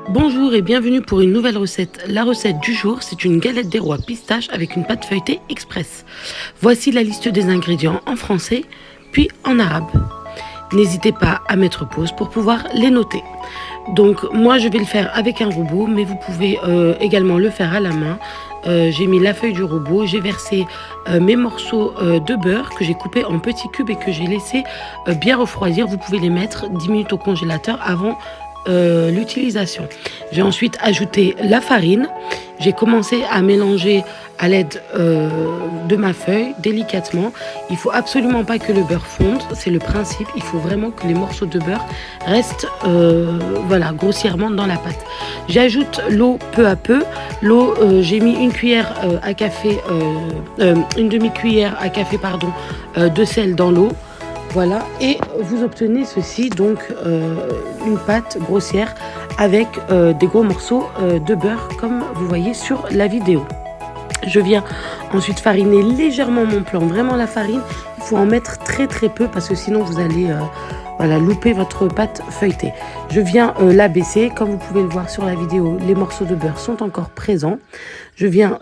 Bonjour et bienvenue pour une nouvelle recette. La recette du jour, c'est une galette des rois pistache avec une pâte feuilletée express. Voici la liste des ingrédients en français, puis en arabe. N'hésitez pas à mettre pause pour pouvoir les noter. Donc moi je vais le faire avec un robot, mais vous pouvez également le faire à la main. J'ai mis la feuille du robot, j'ai versé mes morceaux de beurre que j'ai coupés en petits cubes et que j'ai laissé bien refroidir. Vous pouvez les mettre 10 minutes au congélateur avant l'utilisation. J'ai ensuite ajouté la farine. J'ai commencé à mélanger à l'aide de ma feuille délicatement. Il faut absolument pas que le beurre fonde, c'est le principe. Il faut vraiment que les morceaux de beurre restent voilà, grossièrement dans la pâte. J'ajoute l'eau peu à peu. L'eau, j'ai mis une cuillère à café, une demi-cuillère à café pardon, de sel dans l'eau. Voilà, et vous obtenez ceci, donc une pâte grossière avec des gros morceaux de beurre comme vous voyez sur la vidéo. Je viens ensuite fariner légèrement mon plan, vraiment la farine, il faut en mettre très peu parce que sinon vous allez voilà, louper votre pâte feuilletée. Je viens l'abaisser, comme vous pouvez le voir sur la vidéo, les morceaux de beurre sont encore présents. Je viens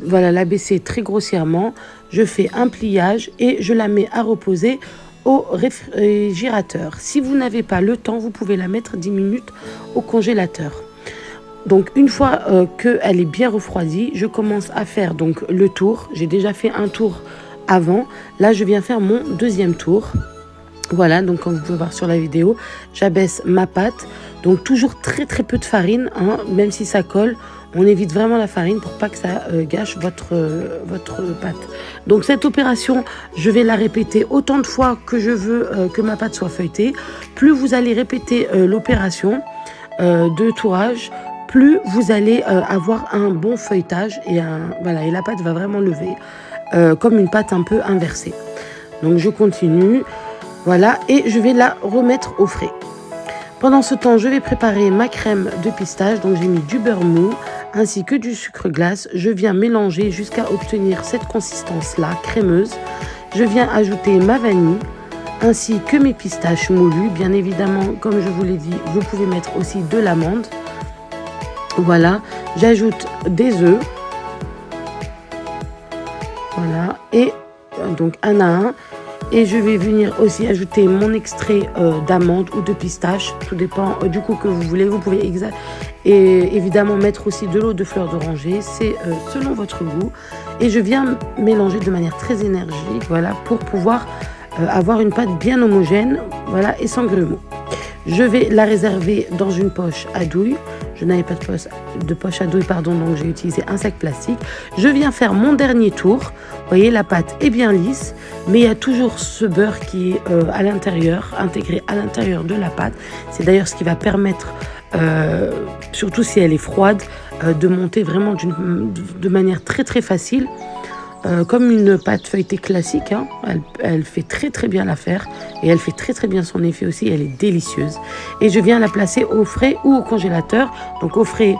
voilà, l'abaisser très grossièrement, je fais un pliage et je la mets à reposer au réfrigérateur. Si vous n'avez pas le temps, vous pouvez la mettre 10 minutes au congélateur. Donc une fois qu'elle est bien refroidie, je commence à faire donc le tour. J'ai déjà fait un tour avant. Là, je viens faire mon deuxième tour. Voilà, donc comme vous pouvez voir sur la vidéo, j'abaisse ma pâte. Donc toujours très peu de farine, hein, même si ça colle. On évite vraiment la farine pour pas que ça gâche votre pâte. Donc cette opération, je vais la répéter autant de fois que je veux que ma pâte soit feuilletée. Plus vous allez répéter l'opération de tourage, plus vous allez avoir un bon feuilletage et, voilà, et la pâte va vraiment lever comme une pâte un peu inversée. Donc je continue, voilà, et je vais la remettre au frais. Pendant ce temps, je vais préparer ma crème de pistache. Donc j'ai mis du beurre mou ainsi que du sucre glace. Je viens mélanger jusqu'à obtenir cette consistance-là, crémeuse. Je viens ajouter ma vanille ainsi que mes pistaches moulues. Bien évidemment, comme je vous l'ai dit, vous pouvez mettre aussi de l'amande. Voilà, j'ajoute des œufs. Voilà, et donc un à un. Et je vais venir aussi ajouter mon extrait d'amande ou de pistache. Tout dépend du coup que vous voulez. Vous pouvez et évidemment mettre aussi de l'eau de fleur d'oranger. C'est selon votre goût. Et je viens mélanger de manière très énergique, voilà, pour pouvoir avoir une pâte bien homogène, voilà, et sans grumeaux. Je vais la réserver dans une poche à douille. Je n'avais pas de poche à douille, pardon, donc j'ai utilisé un sac plastique. Je viens faire mon dernier tour. Vous voyez, la pâte est bien lisse, mais il y a toujours ce beurre qui est à l'intérieur, intégré à l'intérieur de la pâte. C'est d'ailleurs ce qui va permettre, surtout si elle est froide, de monter vraiment de manière très facile. Comme une pâte feuilletée classique, hein. Elle fait très bien l'affaire et elle fait très bien son effet aussi, elle est délicieuse. Et je viens la placer au frais ou au congélateur, donc au frais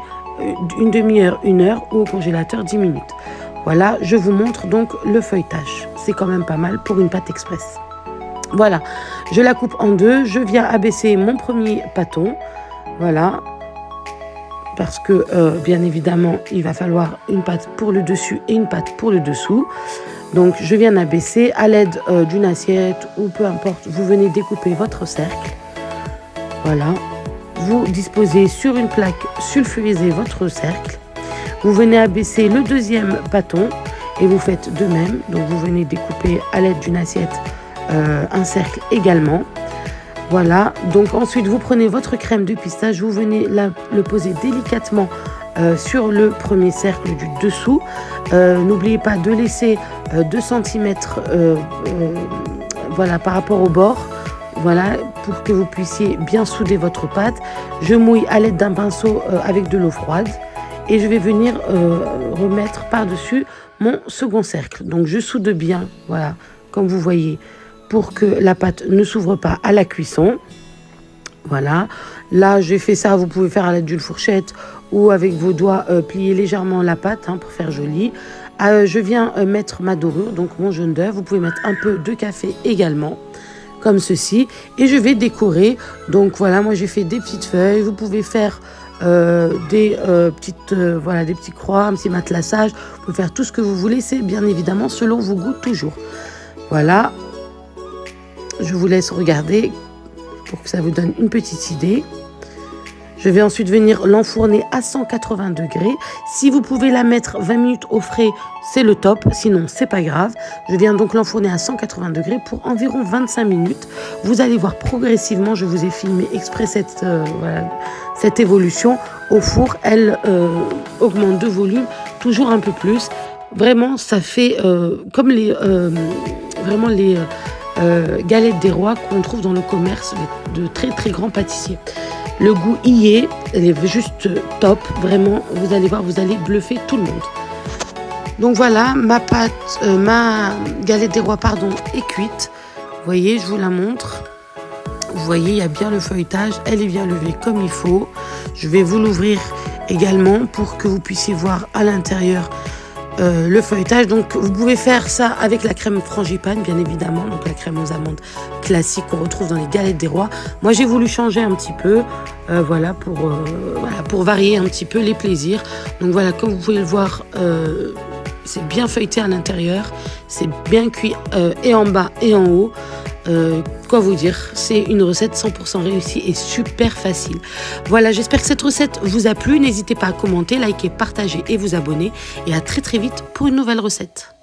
une demi-heure, 1 heure ou au congélateur 10 minutes. Voilà, je vous montre donc le feuilletage, c'est quand même pas mal pour une pâte express. Voilà, je la coupe en deux, je viens abaisser mon premier pâton, voilà. Parce que bien évidemment, il va falloir une pâte pour le dessus et une pâte pour le dessous. Donc je viens abaisser à l'aide d'une assiette ou peu importe, vous venez découper votre cercle. Voilà, vous disposez sur une plaque sulfurisée votre cercle. Vous venez abaisser le deuxième pâton et vous faites de même. Donc vous venez découper à l'aide d'une assiette un cercle également. Voilà, donc ensuite vous prenez votre crème de pistache, vous venez le poser délicatement sur le premier cercle du dessous. N'oubliez pas de laisser 2 cm voilà, par rapport au bord, voilà, pour que vous puissiez bien souder votre pâte. Je mouille à l'aide d'un pinceau avec de l'eau froide et je vais venir remettre par-dessus mon second cercle. Donc je soude bien, voilà, comme vous voyez, pour que la pâte ne s'ouvre pas à la cuisson. Voilà, là j'ai fait ça, vous pouvez faire à l'aide d'une fourchette ou avec vos doigts plier légèrement la pâte, hein, pour faire joli. Je viens mettre ma dorure, donc mon jaune d'œuf. Vous pouvez mettre un peu de café également, comme ceci. Et je vais décorer. Donc voilà, moi j'ai fait des petites feuilles. Vous pouvez faire voilà, des petits croix, un petit matelassage. Vous pouvez faire tout ce que vous voulez, c'est bien évidemment selon vos goûts toujours. Voilà, je vous laisse regarder pour que ça vous donne une petite idée. Je vais ensuite venir l'enfourner à 180 degrés. Si vous pouvez la mettre 20 minutes au frais, c'est le top. Sinon, c'est pas grave. Je viens donc l'enfourner à 180 degrés pour environ 25 minutes. Vous allez voir progressivement, je vous ai filmé exprès cette évolution. Au four, elle augmente de volume, toujours un peu plus. Vraiment, ça fait comme les galettes des rois qu'on trouve dans le commerce de très très grands pâtissiers. Le goût y est, elle est juste top, vraiment, vous allez voir, vous allez bluffer tout le monde. Donc voilà, ma galette des rois, est cuite. Vous voyez, je vous la montre. Vous voyez, il y a bien le feuilletage, elle est bien levée comme il faut. Je vais vous l'ouvrir également pour que vous puissiez voir à l'intérieur le feuilletage. Donc vous pouvez faire ça avec la crème frangipane, bien évidemment, donc la crème aux amandes classique qu'on retrouve dans les galettes des rois. Moi j'ai voulu changer un petit peu, pour varier un petit peu les plaisirs. Donc voilà, comme vous pouvez le voir, c'est bien feuilleté à l'intérieur, c'est bien cuit et en bas et en haut. Quoi vous dire, c'est une recette 100% réussie et super facile. Voilà, j'espère que cette recette vous a plu. N'hésitez pas à commenter, liker, partager et vous abonner. Et à très très vite pour une nouvelle recette.